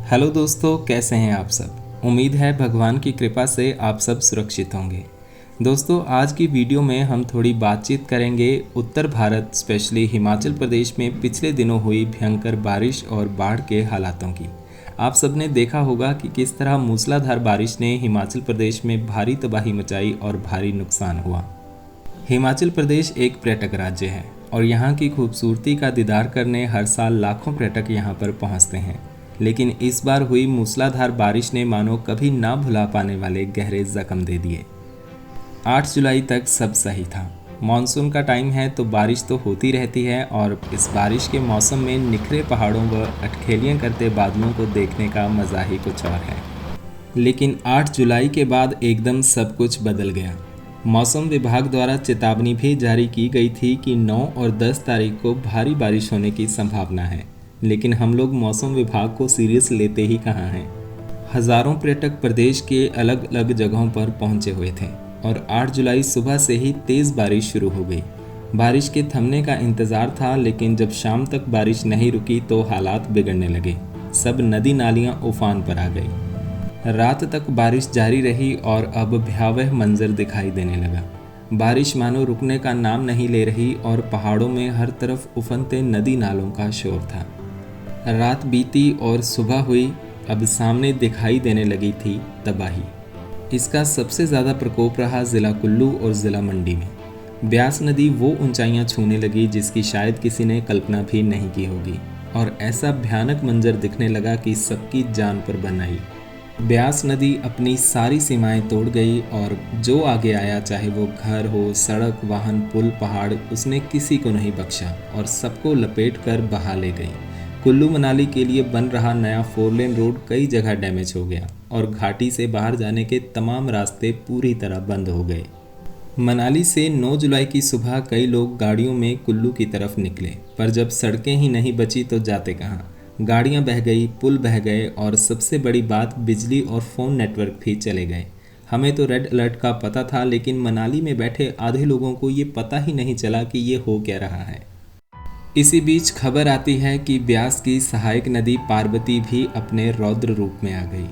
Hello दोस्तों, कैसे हैं आप सब। उम्मीद है भगवान की कृपा से आप सब सुरक्षित होंगे। दोस्तों, आज की वीडियो में हम थोड़ी बातचीत करेंगे उत्तर भारत स्पेशली हिमाचल प्रदेश में पिछले दिनों हुई भयंकर बारिश और बाढ़ के हालातों की। आप सबने देखा होगा कि किस तरह मूसलाधार बारिश ने हिमाचल प्रदेश में भारी तबाही मचाई और भारी नुकसान हुआ। हिमाचल प्रदेश एक पर्यटक राज्य है और यहाँ की खूबसूरती का दीदार करने हर साल लाखों पर्यटक यहाँ पर पहुँचते हैं। लेकिन इस बार हुई मूसलाधार बारिश ने मानो कभी ना भुला पाने वाले गहरे जख्म दे दिए। 8 जुलाई तक सब सही था। मानसून का टाइम है तो बारिश तो होती रहती है और इस बारिश के मौसम में निखरे पहाड़ों व अटखेलियाँ करते बादलों को देखने का मज़ा ही कुछ और है। लेकिन 8 जुलाई के बाद एकदम सब कुछ बदल गया। मौसम विभाग द्वारा चेतावनी भी जारी की गई थी कि 9 और 10 तारीख को भारी बारिश होने की संभावना है, लेकिन हम लोग मौसम विभाग को सीरियस लेते ही कहाँ हैं। हजारों पर्यटक प्रदेश के अलग अलग जगहों पर पहुंचे हुए थे और 8 जुलाई सुबह से ही तेज़ बारिश शुरू हो गई। बारिश के थमने का इंतज़ार था, लेकिन जब शाम तक बारिश नहीं रुकी तो हालात बिगड़ने लगे। सब नदी नालियां उफान पर आ गई। रात तक बारिश जारी रही और अब भयावह मंजर दिखाई देने लगा। बारिश मानो रुकने का नाम नहीं ले रही और पहाड़ों में हर तरफ उफनते नदी नालों का शोर था। रात बीती और सुबह हुई, अब सामने दिखाई देने लगी थी तबाही। इसका सबसे ज़्यादा प्रकोप रहा ज़िला कुल्लू और ज़िला मंडी में। ब्यास नदी वो ऊंचाइयां छूने लगी जिसकी शायद किसी ने कल्पना भी नहीं की होगी और ऐसा भयानक मंजर दिखने लगा कि सबकी जान पर बन आई। ब्यास नदी अपनी सारी सीमाएं तोड़ गई और जो आगे आया, चाहे वो घर हो, सड़क, वाहन, पुल, पहाड़, उसने किसी को नहीं बख्शा और सबको लपेट कर बहा ले गई। कुल्लू मनाली के लिए बन रहा नया 4 लेन रोड कई जगह डैमेज हो गया और घाटी से बाहर जाने के तमाम रास्ते पूरी तरह बंद हो गए। मनाली से 9 जुलाई की सुबह कई लोग गाड़ियों में कुल्लू की तरफ निकले, पर जब सड़कें ही नहीं बची तो जाते कहाँ। गाड़ियाँ बह गई, पुल बह गए और सबसे बड़ी बात, बिजली और फ़ोन नेटवर्क भी चले गए। हमें तो रेड अलर्ट का पता था, लेकिन मनाली में बैठे आधे लोगों को ये पता ही नहीं चला कि ये हो क्या रहा है। इसी बीच खबर आती है कि ब्यास की सहायक नदी पार्वती भी अपने रौद्र रूप में आ गई।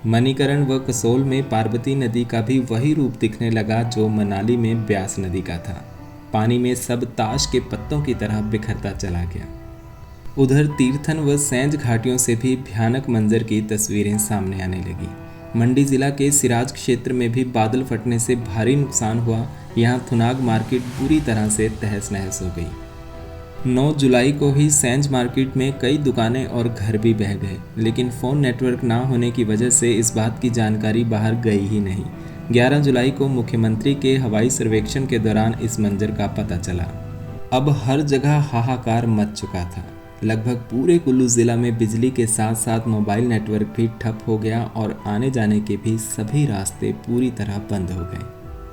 मणिकरण व कसोल में पार्वती नदी का भी वही रूप दिखने लगा जो मनाली में ब्यास नदी का था। पानी में सब ताश के पत्तों की तरह बिखरता चला गया। उधर तीर्थन व सैंज घाटियों से भी भयानक मंजर की तस्वीरें सामने आने लगी। मंडी जिला के सिराज क्षेत्र में भी बादल फटने से भारी नुकसान हुआ। यहाँ थुनाग मार्केट पूरी तरह से तहस नहस हो गई। 9 जुलाई को ही सैंज मार्केट में कई दुकानें और घर भी बह गए, लेकिन फ़ोन नेटवर्क ना होने की वजह से इस बात की जानकारी बाहर गई ही नहीं। 11 जुलाई को मुख्यमंत्री के हवाई सर्वेक्षण के दौरान इस मंजर का पता चला। अब हर जगह हाहाकार मच चुका था। लगभग पूरे कुल्लू ज़िला में बिजली के साथ साथ मोबाइल नेटवर्क भी ठप हो गया और आने जाने के भी सभी रास्ते पूरी तरह बंद हो गए।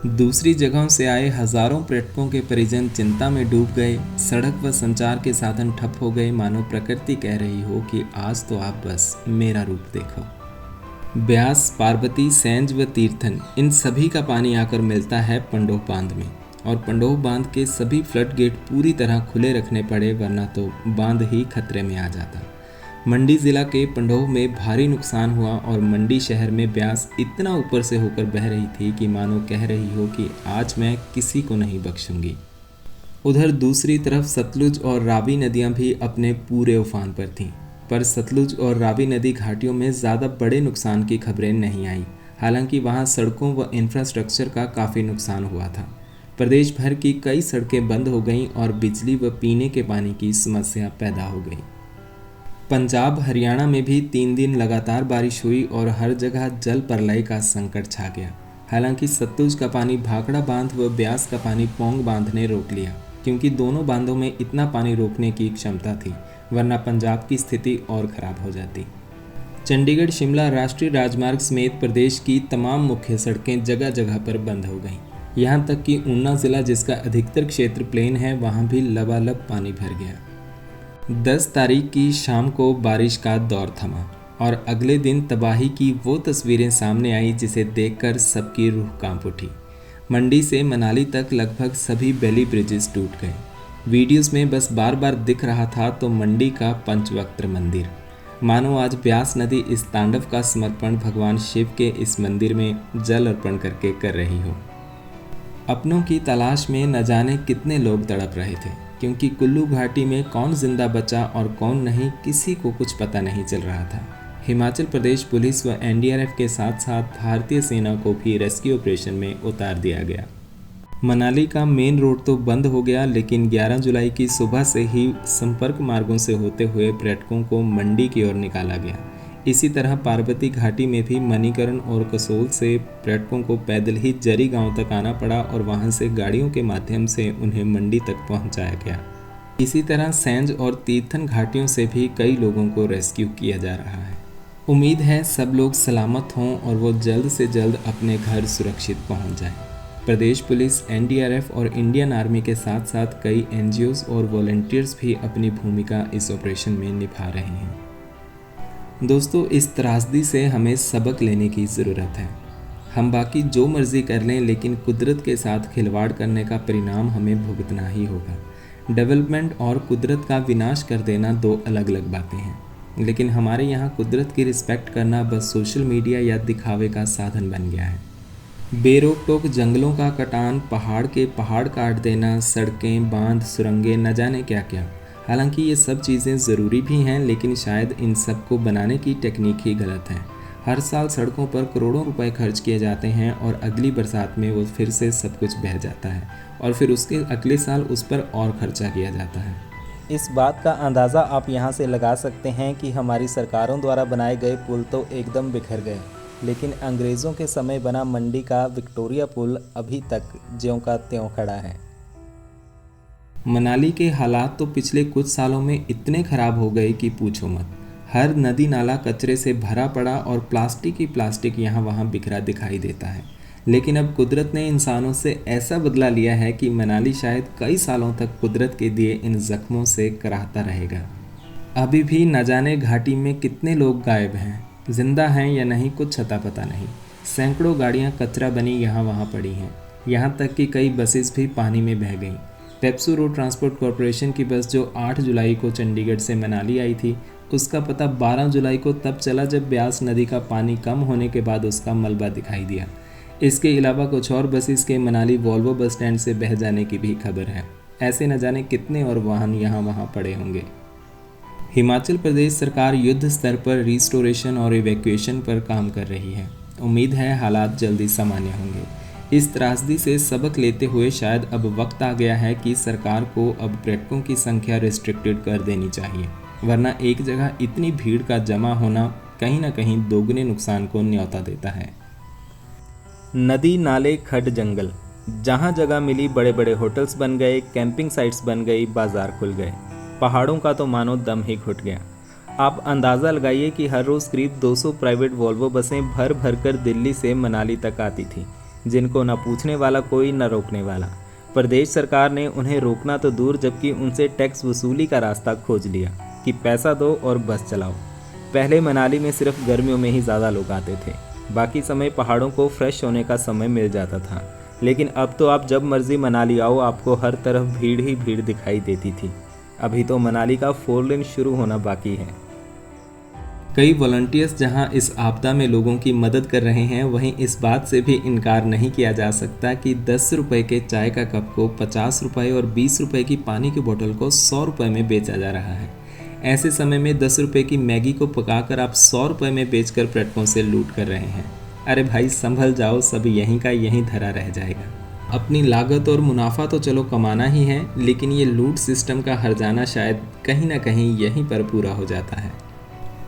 दूसरी जगहों से आए हजारों पर्यटकों के परिजन चिंता में डूब गए। सड़क व संचार के साधन ठप हो गए, मानो प्रकृति कह रही हो कि आज तो आप बस मेरा रूप देखो। ब्यास, पार्वती, सैंज व तीर्थन, इन सभी का पानी आकर मिलता है पंडोह बांध में और पंडोह बांध के सभी फ्लड गेट पूरी तरह खुले रखने पड़े, वरना तो बांध ही खतरे में आ जाता। मंडी ज़िला के पंडोह में भारी नुकसान हुआ और मंडी शहर में ब्यास इतना ऊपर से होकर बह रही थी कि मानो कह रही हो कि आज मैं किसी को नहीं बख्शूंगी। उधर दूसरी तरफ सतलुज और रावी नदियां भी अपने पूरे उफान पर थीं, पर सतलुज और रावी नदी घाटियों में ज़्यादा बड़े नुकसान की खबरें नहीं आई। हालांकि वहां सड़कों व इंफ्रास्ट्रक्चर का काफ़ी नुकसान हुआ था। प्रदेश भर की कई सड़कें बंद हो गईं और बिजली व पीने के पानी की समस्या पैदा हो गई। पंजाब, हरियाणा में भी 3 दिन लगातार बारिश हुई और हर जगह जल प्रलय का संकट छा गया। हालांकि सतलुज का पानी भाखड़ा बांध व ब्यास का पानी पौंग बांध ने रोक लिया, क्योंकि दोनों बांधों में इतना पानी रोकने की क्षमता थी, वरना पंजाब की स्थिति और खराब हो जाती। चंडीगढ़ शिमला राष्ट्रीय राजमार्ग समेत प्रदेश की तमाम मुख्य सड़कें जगह जगह पर बंद हो गईं। यहाँ तक कि ऊना ज़िला, जिसका अधिकतर क्षेत्र प्लेन है, वहाँ भी लबालब पानी भर गया। 10 तारीख की शाम को बारिश का दौर थमा और अगले दिन तबाही की वो तस्वीरें सामने आई जिसे देखकर सबकी रूह कांप उठी। मंडी से मनाली तक लगभग सभी बेली ब्रिजेस टूट गए। वीडियोस में बस बार बार दिख रहा था तो मंडी का पंचवक्त्र मंदिर। मानो आज ब्यास नदी इस तांडव का समर्पण भगवान शिव के इस मंदिर में जल अर्पण करके कर रही हो। अपनों की तलाश में न जाने कितने लोग तड़प रहे थे, क्योंकि कुल्लू घाटी में कौन जिंदा बचा और कौन नहीं किसी को कुछ पता नहीं चल रहा था। हिमाचल प्रदेश पुलिस व एनडीआरएफ के साथ साथ भारतीय सेना को भी रेस्क्यू ऑपरेशन में उतार दिया गया। मनाली का मेन रोड तो बंद हो गया, लेकिन 11 जुलाई की सुबह से ही संपर्क मार्गों से होते हुए पर्यटकों को मंडी की ओर निकाला गया। इसी तरह पार्वती घाटी में भी मणिकरण और कसोल से पर्यटकों को पैदल ही जरी गांव तक आना पड़ा और वहां से गाड़ियों के माध्यम से उन्हें मंडी तक पहुंचाया गया। इसी तरह सैंज और तीर्थन घाटियों से भी कई लोगों को रेस्क्यू किया जा रहा है। उम्मीद है सब लोग सलामत हों और वो जल्द से जल्द अपने घर सुरक्षित पहुंच जाएं। प्रदेश पुलिस, एनडीआरएफ और इंडियन आर्मी के साथ साथ कई एनजीओज और वॉलंटियर्स भी अपनी भूमिका इस ऑपरेशन में निभा रहे हैं। दोस्तों, इस त्रासदी से हमें सबक लेने की ज़रूरत है। हम बाकी जो मर्जी कर लें, लेकिन कुदरत के साथ खिलवाड़ करने का परिणाम हमें भुगतना ही होगा। डेवलपमेंट और कुदरत का विनाश कर देना दो अलग अलग बातें हैं, लेकिन हमारे यहाँ कुदरत की रिस्पेक्ट करना बस सोशल मीडिया या दिखावे का साधन बन गया है। बेरोक टोक जंगलों का कटान, पहाड़ के पहाड़ काट देना, सड़कें, बांध, सुरंगें, न जाने क्या क्या। हालांकि ये सब चीज़ें ज़रूरी भी हैं, लेकिन शायद इन सब को बनाने की टेक्निक ही गलत है। हर साल सड़कों पर करोड़ों रुपए खर्च किए जाते हैं और अगली बरसात में वो फिर से सब कुछ बह जाता है और फिर उसके अगले साल उस पर और खर्चा किया जाता है। इस बात का अंदाज़ा आप यहाँ से लगा सकते हैं कि हमारी सरकारों द्वारा बनाए गए पुल तो एकदम बिखर गए, लेकिन अंग्रेज़ों के समय बना मंडी का विक्टोरिया पुल अभी तक ज्यों का त्यों खड़ा है। मनाली के हालात तो पिछले कुछ सालों में इतने ख़राब हो गए कि पूछो मत। हर नदी नाला कचरे से भरा पड़ा और प्लास्टिक ही प्लास्टिक यहाँ वहाँ बिखरा दिखाई देता है। लेकिन अब कुदरत ने इंसानों से ऐसा बदला लिया है कि मनाली शायद कई सालों तक कुदरत के दिए इन जख्मों से कराहता रहेगा। अभी भी न जाने घाटी में कितने लोग गायब हैं, जिंदा हैं या नहीं, कुछ अता पता नहीं। सैकड़ों गाड़ियाँ कचरा बनी यहाँ वहाँ पड़ी हैं, यहाँ तक कि कई बसेस भी पानी में बह गईं। पेप्सू रोड ट्रांसपोर्ट कॉरपोरेशन की बस जो 8 जुलाई को चंडीगढ़ से मनाली आई थी, उसका पता 12 जुलाई को तब चला जब ब्यास नदी का पानी कम होने के बाद उसका मलबा दिखाई दिया। इसके अलावा कुछ और बसेस के मनाली वॉल्वो बस स्टैंड से बह जाने की भी खबर है। ऐसे न जाने कितने और वाहन यहाँ वहाँ पड़े होंगे। हिमाचल प्रदेश सरकार युद्ध स्तर पर रिस्टोरेशन और इवैक्यूएशन पर काम कर रही है। उम्मीद है हालात जल्दी सामान्य होंगे। इस त्रासदी से सबक लेते हुए शायद अब वक्त आ गया है कि सरकार को अब पर्यटकों की संख्या रिस्ट्रिक्टेड कर देनी चाहिए, वरना एक जगह इतनी भीड़ का जमा होना कहीं ना कहीं दोगुने नुकसान को न्योता देता है। नदी, नाले, खड्ड, जंगल, जहाँ जगह मिली बड़े बड़े होटल्स बन गए, कैंपिंग साइट्स बन गई, बाजार खुल गए। पहाड़ों का तो मानो दम ही घुट गया। आप अंदाज़ा लगाइए कि हर रोज़ करीब 200 प्राइवेट वॉल्वो बसें भर भर कर दिल्ली से मनाली तक आती थी, जिनको न पूछने वाला कोई न रोकने वाला। प्रदेश सरकार ने उन्हें रोकना तो दूर, जबकि उनसे टैक्स वसूली का रास्ता खोज लिया कि पैसा दो और बस चलाओ। पहले मनाली में सिर्फ गर्मियों में ही ज़्यादा लोग आते थे, बाकी समय पहाड़ों को फ्रेश होने का समय मिल जाता था। लेकिन अब तो आप जब मर्जी मनाली आओ, आपको हर तरफ भीड़ ही भीड़ दिखाई देती थी। अभी तो मनाली का 4 लेन शुरू होना बाकी है। कई वॉलंटियर्स जहां इस आपदा में लोगों की मदद कर रहे हैं, वहीं इस बात से भी इनकार नहीं किया जा सकता कि 10 रुपये के चाय का कप को 50 रुपये और 20 रुपये की पानी की बोतल को 100 रुपये में बेचा जा रहा है। ऐसे समय में 10 रुपये की मैगी को पकाकर आप 100 रुपये में बेचकर पर्यटकों से लूट कर रहे हैं। अरे भाई संभल जाओ, सब यहीं का यहीं धरा रह जाएगा। अपनी लागत और मुनाफा तो चलो कमाना ही है, लेकिन ये लूट सिस्टम का हर्जाना शायद कहीं ना कहीं यहीं पर पूरा हो जाता है।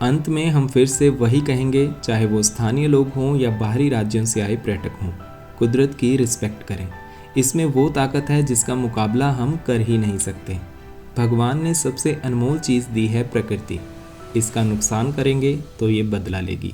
अंत में हम फिर से वही कहेंगे, चाहे वो स्थानीय लोग हों या बाहरी राज्यों से आए पर्यटक हों, कुदरत की रिस्पेक्ट करें। इसमें वो ताकत है जिसका मुकाबला हम कर ही नहीं सकते। भगवान ने सबसे अनमोल चीज़ दी है प्रकृति, इसका नुकसान करेंगे तो ये बदला लेगी।